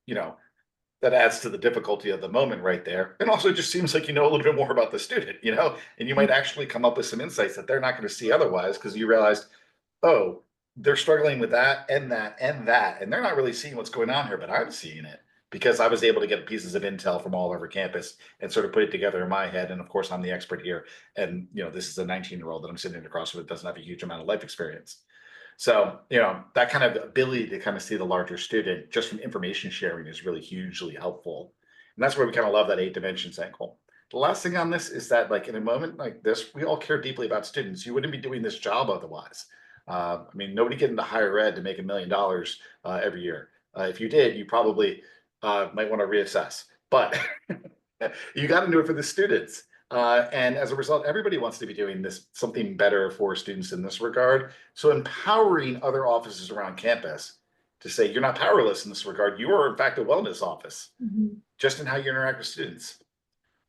that adds to the difficulty of the moment right there. And also it just seems like you know a little bit more about the student, and you might actually come up with some insights that they're not going to see otherwise, because you realized, oh, they're struggling with that and that and that. And they're not really seeing what's going on here, but I'm seeing it, because I was able to get pieces of intel from all over campus and sort of put it together in my head. And of course, I'm the expert here. And, this is a 19-year-old that I'm sitting across with that doesn't have a huge amount of life experience. So, that kind of ability to kind of see the larger student just from information sharing is really hugely helpful. And that's where we kind of love that 8 dimensions angle. The last thing on this is that, like, in a moment like this, we all care deeply about students. You wouldn't be doing this job otherwise. I mean, nobody get into higher ed to make $1 million every year. If you did, you probably might want to reassess, but you got to do it for the students. And as a result, everybody wants to be doing something better for students in this regard. So empowering other offices around campus to say, you're not powerless in this regard. You are in fact a wellness office, just in how you interact with students.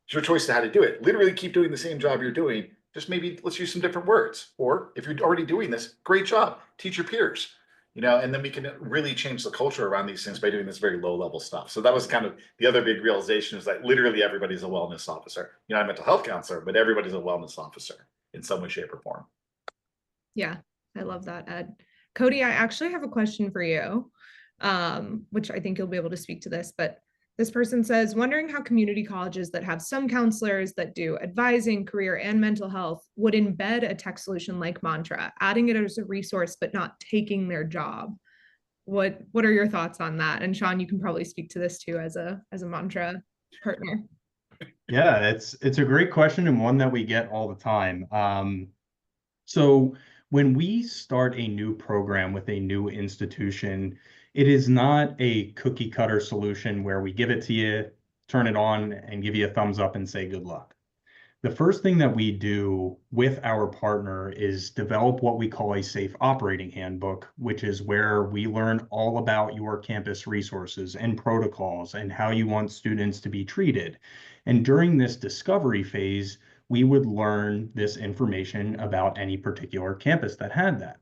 It's your choice to how to do it. Literally keep doing the same job you're doing. Just maybe let's use some different words. Or if you're already doing this, great job, teach your peers. And then we can really change the culture around these things by doing this very low level stuff. So that was kind of the other big realization, is that literally everybody's a wellness officer. I'm a mental health counselor, but everybody's a wellness officer in some way, shape, or form. Yeah, I love that, Ed. Cody, I actually have a question for you, which I think you'll be able to speak to this, but this person says, wondering how community colleges that have some counselors that do advising, career, and mental health would embed a tech solution like Mantra, adding it as a resource, but not taking their job. What are your thoughts on that? And Sean, you can probably speak to this too as a Mantra partner. Yeah, it's a great question, and one that we get all the time. So when we start a new program with a new institution, it is not a cookie cutter solution where we give it to you, turn it on, and give you a thumbs up and say good luck. The first thing that we do with our partner is develop what we call a safe operating handbook, which is where we learn all about your campus resources and protocols and how you want students to be treated. And during this discovery phase, we would learn this information about any particular campus that had that.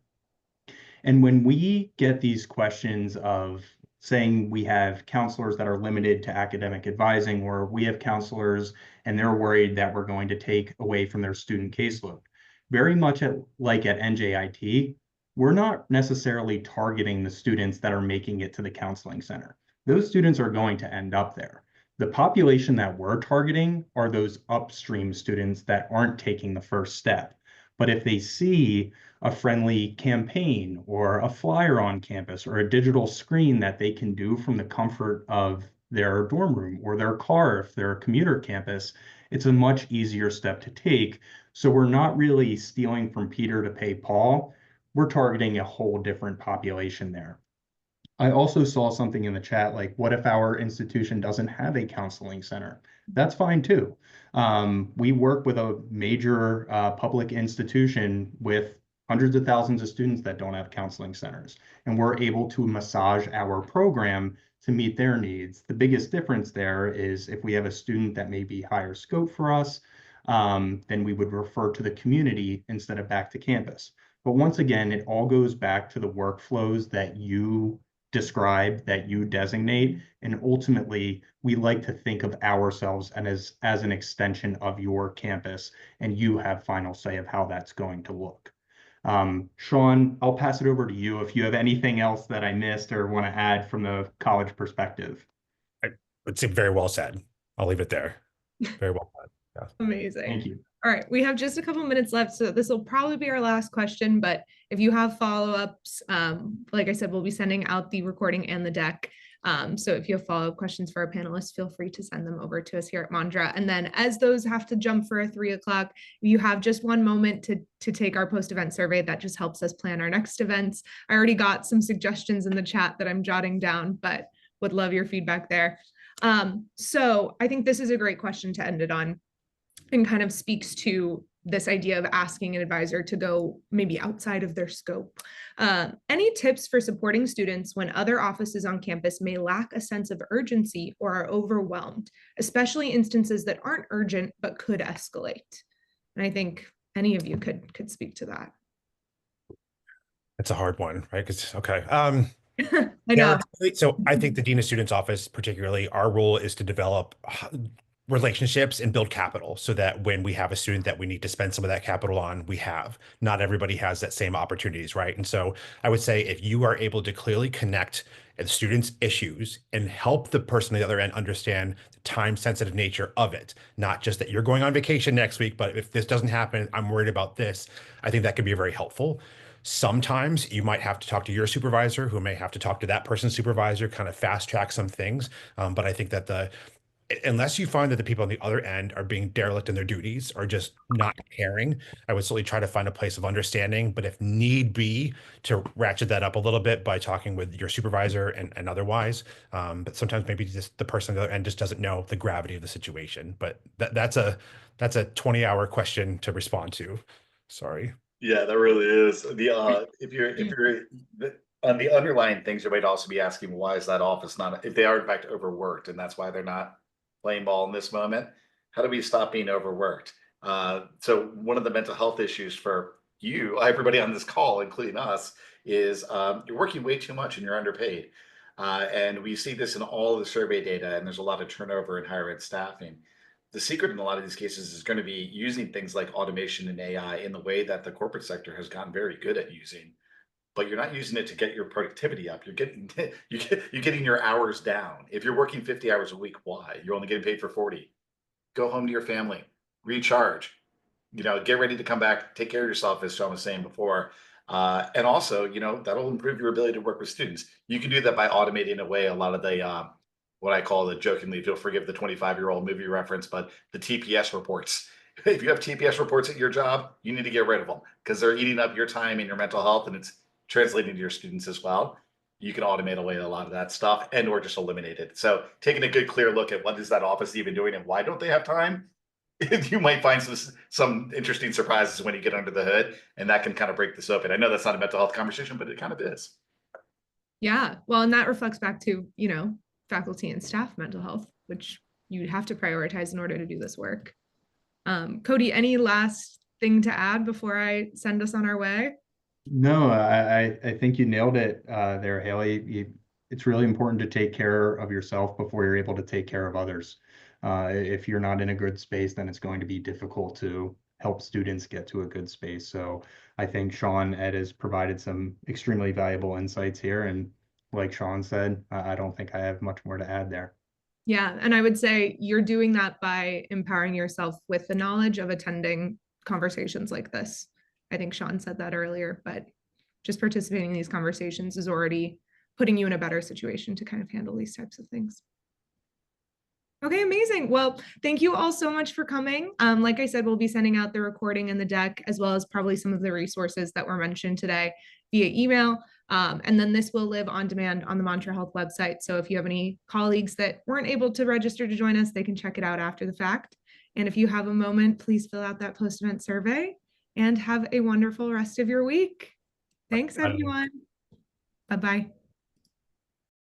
And when we get these questions of saying we have counselors that are limited to academic advising, or we have counselors and they're worried that we're going to take away from their student caseload, very much like at NJIT, we're not necessarily targeting the students that are making it to the counseling center. Those students are going to end up there. The population that we're targeting are those upstream students that aren't taking the first step. But if they see a friendly campaign or a flyer on campus or a digital screen that they can do from the comfort of their dorm room or their car, if they're a commuter campus, it's a much easier step to take. So we're not really stealing from Peter to pay Paul. We're targeting a whole different population there. I also saw something in the chat, like, what if our institution doesn't have a counseling center? That's fine too. We work with a major public institution with hundreds of thousands of students that don't have counseling centers, and we're able to massage our program to meet their needs. The biggest difference there is if we have a student that may be higher scope for us, then we would refer to the community instead of back to campus. But once again, it all goes back to the workflows that you describe, that you designate, and ultimately we like to think of ourselves and as an extension of your campus, and you have final say of how that's going to look. Sean, I'll pass it over to you if you have anything else that I missed or want to add from the college perspective. I would say very well said. I'll leave it there. Very well said. Yeah. Amazing. Thank you. All right, we have just a couple minutes left, so this will probably be our last question, but if you have follow-ups, like I said, we'll be sending out the recording and the deck. So if you have follow-up questions for our panelists, feel free to send them over to us here at Mandra. And then as those have to jump for a 3 o'clock, you have just one moment to take our post-event survey. That just helps us plan our next events. I already got some suggestions in the chat that I'm jotting down, but would love your feedback there. So I think this is a great question to end it on, and kind of speaks to this idea of asking an advisor to go maybe outside of their scope. Any tips for supporting students when other offices on campus may lack a sense of urgency or are overwhelmed, especially instances that aren't urgent but could escalate? And I think any of you could speak to that. It's a hard one, right? Because, okay. I know. So I think the Dean of Students Office, particularly, our role is to develop relationships and build capital so that when we have a student that we need to spend some of that capital on, we have. Not everybody has that same opportunities, right? And so I would say if you are able to clearly connect the student's issues and help the person on the other end understand the time-sensitive nature of it, not just that you're going on vacation next week, but if this doesn't happen, I'm worried about this, I think that could be very helpful. Sometimes you might have to talk to your supervisor, who may have to talk to that person's supervisor, kind of fast track some things. But I think that unless you find that the people on the other end are being derelict in their duties or just not caring, I would certainly try to find a place of understanding. But if need be, to ratchet that up a little bit by talking with your supervisor and otherwise. But sometimes maybe just the person on the other end just doesn't know the gravity of the situation. But that's a 20-hour question to respond to. Sorry. Yeah, that really is. If you're on the underlying things, you might also be asking, why is that office not, if they are in fact overworked and that's why they're not playing ball in this moment, how do we stop being overworked? So one of the mental health issues for you, everybody on this call, including us, is you're working way too much and you're underpaid. And we see this in all of the survey data, and there's a lot of turnover in higher ed staffing. The secret in a lot of these cases is going to be using things like automation and AI in the way that the corporate sector has gotten very good at using, but you're not using it to get your productivity up. You're getting your hours down. If you're working 50 hours a week, why? You're only getting paid for 40. Go home to your family, recharge, get ready to come back, take care of yourself, as Sean was saying before. And also, that'll improve your ability to work with students. You can do that by automating away a lot of the, what I call the, jokingly, if you'll forgive the 25-year-old movie reference, but the TPS reports. If you have TPS reports at your job, you need to get rid of them because they're eating up your time and your mental health, and it's translating to your students as well. You can automate away a lot of that stuff and or just eliminate it. So taking a good, clear look at what is that office even doing and why don't they have time? You might find some interesting surprises when you get under the hood, and that can kind of break this open. I know that's not a mental health conversation, but it kind of is. Yeah, well, and that reflects back to, faculty and staff mental health, which you have to prioritize in order to do this work. Cody, any last thing to add before I send us on our way? No, I think you nailed it there, Haley. It's really important to take care of yourself before you're able to take care of others. If you're not in a good space, then it's going to be difficult to help students get to a good space. So I think Sean, Ed has provided some extremely valuable insights here. And like Sean said, I don't think I have much more to add there. Yeah, and I would say you're doing that by empowering yourself with the knowledge of attending conversations like this. I think Sean said that earlier, but just participating in these conversations is already putting you in a better situation to kind of handle these types of things. Okay, amazing. Well, thank you all so much for coming. Like I said, we'll be sending out the recording and the deck, as well as probably some of the resources that were mentioned today via email. And then this will live on demand on the Mantra Health website. So if you have any colleagues that weren't able to register to join us, they can check it out after the fact. And if you have a moment, please fill out that post-event survey and have a wonderful rest of your week. Thanks, everyone. Bye-bye.